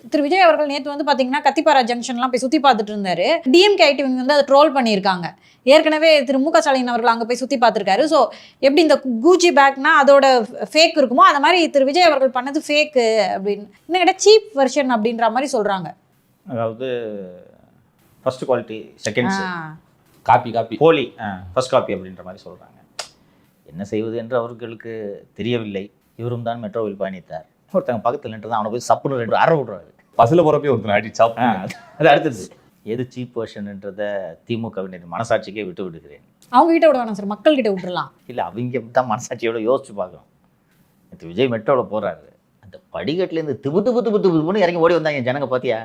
திரு விஜய் அவர்கள் நேற்று வந்து பார்த்தீங்கன்னா கத்திப்பாரா ஜங்ஷன்லாம் போய் சுற்றி பார்த்துட்டு இருந்தாரு. டிஎம்கே ஐடிவிங்க வந்து அதை ட்ரோல் பண்ணியிருக்காங்க. ஏற்கனவே திரு மு க ஸ்டாலின் அவர்கள் அங்கே போய் சுற்றி பார்த்துருக்காரு. ஸோ எப்படி இந்த கூஜி பேக்னா அதோட ஃபேக் இருக்குமோ அந்த மாதிரி திரு விஜய் அவர்கள் பண்ணது ஃபேக்கு அப்படின்னு இன்னும் கேட்டால் சீப் வெர்ஷன் அப்படின்ற மாதிரி சொல்கிறாங்க. அதாவது ஃபர்ஸ்ட் குவாலிட்டி செகண்ட் காப்பி போலி ஃபர்ஸ்ட் காப்பி அப்படின்ற மாதிரி சொல்கிறாங்க. என்ன செய்வது என்று அவர்களுக்கு தெரியவில்லை. இவரும் தான் மெட்ரோவில் பயணித்தார். ஒருத்தங்க பக்கத்தில் நின்று தான் அவனை போய் சப்புன்னு 2 அரை விடுறாரு. பஸ்ஸில் போகிறப்பே ஒருத்தர் அடி சாப். அது அடுத்தது எது சீப் வெர்ஷன்ன்றதை திமுகவினர் மனசாட்சிக்கே விட்டு விடுகிறேன். அவங்க கிட்ட விட வேணாம் சார், மக்கள் கிட்ட விட்டுறலாம். இல்லை, அவங்க தான் மனசாட்சியோட யோசிச்சு பார்க்கணும். நேற்று விஜய் மெட்ரோவில் போகிறாரு. அந்த படிக்கட்டுலேருந்து திபுன்னு இறங்கி ஓடி வந்தாங்க ஜனங்க. பார்த்தியா,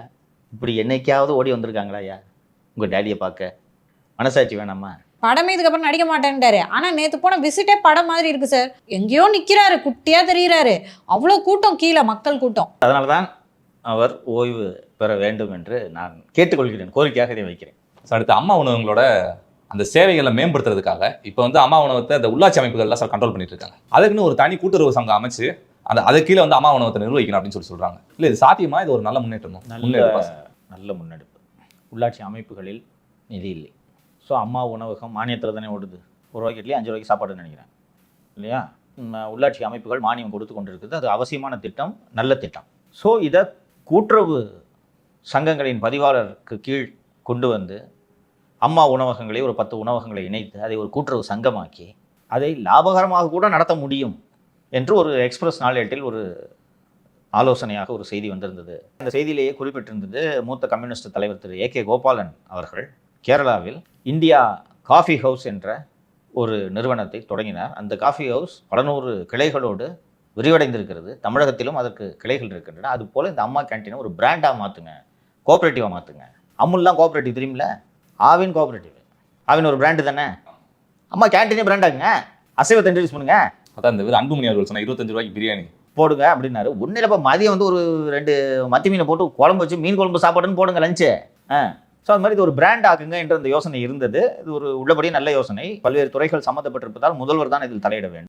இப்படி என்னைக்காவது ஓடி வந்திருக்காங்களா ஐயா உங்கள் டேடியை பார்க்க? மனசாட்சி வேணாமா? படமே இதுக்கப்புறம் நடிக்க மாட்டேன்ட்டாரு. ஆனால் நேற்று போன விசிட்டே படம் மாதிரி இருக்கு சார். எங்கேயோ நிற்கிறாரு, குட்டியா தெரிகிறாரு. அவ்வளோ கூட்டம், கீழே மக்கள் கூட்டம். அதனால தான் அவர் ஓய்வு பெற வேண்டும் என்று நான் கேட்டுக்கொள்கிறேன், கோரிக்கையாக இதை வைக்கிறேன். அடுத்து அம்மா உணவகங்களோட அந்த சேவைகளை மேம்படுத்துறதுக்காக இப்போ வந்து அம்மா உணவகத்தை அந்த உள்ளாட்சி அமைப்புகள்லாம் சார் கண்ட்ரோல் பண்ணிட்டு இருக்காங்க. அதுக்குன்னு ஒரு தனி கூட்டுறவு சங்கம் அமைச்சு அது கீழே வந்து அம்மா உணவகத்தை நிர்வகிக்கணும் அப்படின்னு சொல்றாங்க. இல்லை, இது சாத்தியமா? இது ஒரு நல்ல முன்னேற்றம், நல்ல முன்னெடுப்பு. உள்ளாட்சி அமைப்புகளில் நிதி இல்லை. ஸோ அம்மா உணவகம் மானியத்தில் தானே ஓடுது. ₹1 இட்லி 5 ரூபாய்க்கு சாப்பாடுன்னு நினைக்கிறேன் இல்லையா? உள்ளாட்சி அமைப்புகள் மானியம் கொடுத்து கொண்டு இருக்குது. அது அவசியமான திட்டம், நல்ல திட்டம். ஸோ இதை கூட்டுறவு சங்கங்களின் பதிவாளருக்கு கீழ் கொண்டு வந்து அம்மா உணவகங்களை ஒரு 10 உணவகங்களை இணைத்து அதை ஒரு கூட்டுறவு சங்கமாக்கி அதை லாபகரமாக கூட நடத்த முடியும் என்று ஒரு எக்ஸ்பிரஸ் நாளேட்டில் ஒரு ஆலோசனையாக ஒரு செய்தி வந்திருந்தது. அந்த செய்தியிலேயே குறிப்பிட்டிருந்தது மூத்த கம்யூனிஸ்ட் தலைவர் திரு ஏ.கே. கோபாலன் அவர்கள் கேரளாவில் இந்தியா காஃபி ஹவுஸ் என்ற ஒரு நிறுவனத்தை தொடங்கினார். அந்த காஃபி ஹவுஸ் பல 100 கிளைகளோடு விரிவடைந்திருக்கிறது. தமிழகத்திலும் அதற்கு கிளைகள் இருக்கின்றன. அதுபோல் இந்த அம்மா கேன்டீனை ஒரு பிராண்டாக மாற்றுங்க, கோஆப்ரேட்டிவாக மாற்றுங்க. அமுல்லாம் கோஆப்ரேட்டிவ் தெரியுமில்ல, ஆவின் கோஆப்ரேட்டிவ். ஆவின் ஒரு பிராண்டு தானே. அம்மா கேன்டீனே பிராண்டாகுங்க, அசைவத்தை இன்ட்ரடியூஸ் பண்ணுங்க. அதான் இந்த அன்புமணி அவர்கள் சொன்ன 25 ரூபாய்க்கு பிரியாணி போடுங்க அப்படின்னாரு. ஒன்றும் இல்லைப்பா, மதியம் வந்து ஒரு 2 மத்தி மீனை போட்டு குழம்பு வச்சு மீன் குழம்பு சாப்பாடுன்னு போடுங்க லஞ்சு. ஸோ அது மாதிரி இது ஒரு பிராண்ட் ஆக்குங்க என்ற அந்த யோசனை இருந்தது. இது ஒரு உள்ளபடியே நல்ல யோசனை. பல்வேறு துறைகள் சம்மந்தப்பட்டிருப்பதால் முதல்வர் தான் இதில் தலையிட வேண்டும்.